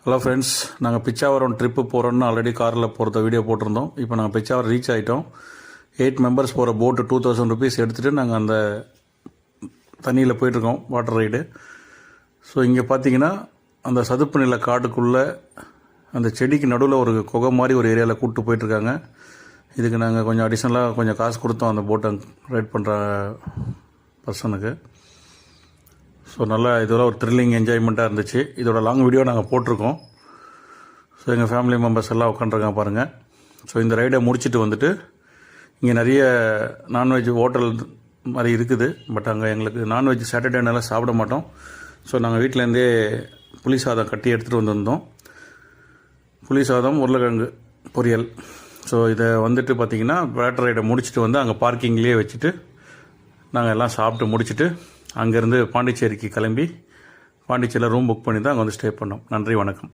Hello friends, நாங்கள் Pichavaram trip போகிறோன்னு already காரில் போகிறத வீடியோ போட்டிருந்தோம். இப்போ நாங்கள் பிச்சாவரம் ரீச் ஆகிட்டோம். 8 மெம்பர்ஸ் போகிற போட்டு 2000 ருபீஸ் எடுத்துகிட்டு நாங்கள் அந்த தண்ணியில் போயிட்டுருக்கோம், வாட்டர் ரைடு. ஸோ இங்கே பார்த்தீங்கன்னா அந்த சதுப்பு நில காட்டுக்குள்ளே அந்த செடிக்கு நடுவில் ஒரு குகை மாதிரி ஒரு ஏரியாவில் கூப்பிட்டு போயிட்டுருக்காங்க. இதுக்கு நாங்கள் கொஞ்சம் அடிஷ்னலாக கொஞ்சம் காசு கொடுத்தோம் அந்த போட்டை ரைட் பண்ணுற பர்சனுக்கு. ஸோ நல்லா இதெல்லாம் ஒரு த்ரில்லிங் என்ஜாய்மெண்ட்டாக இருந்துச்சு. இதோட லாங் வீடியோ நாங்கள் போட்டிருக்கோம். ஸோ எங்கள் ஃபேமிலி மெம்பர்ஸ் எல்லாம் உட்காந்துருக்காங்க பாருங்கள். ஸோ இந்த ரைடை முடிச்சுட்டு வந்துட்டு இங்கே நிறைய நான்வெஜ் ஹோட்டல் மாதிரி இருக்குது. பட் அங்கே எங்களுக்கு நான்வெஜ் சாட்டர்டேனால சாப்பிட மாட்டோம். ஸோ நாங்கள் வீட்டிலேருந்தே புளி சாதம் கட்டி எடுத்துகிட்டு வந்திருந்தோம். புளி சாதம், உருளைக்கிழங்கு பொரியல். ஸோ இதை வந்துட்டு பார்த்திங்கன்னா வாட்டர் ரைடை முடிச்சுட்டு வந்து அங்கே பார்க்கிங்லேயே வச்சுட்டு நாங்கள் எல்லாம் சாப்பிட்டு முடிச்சுட்டு அங்கேருந்து பாண்டிச்சேரிக்கு கிளம்பி பாண்டிச்சேரியில் ரூம் புக் பண்ணி தான் அங்கே வந்து ஸ்டே பண்ணோம். நன்றி, வணக்கம்.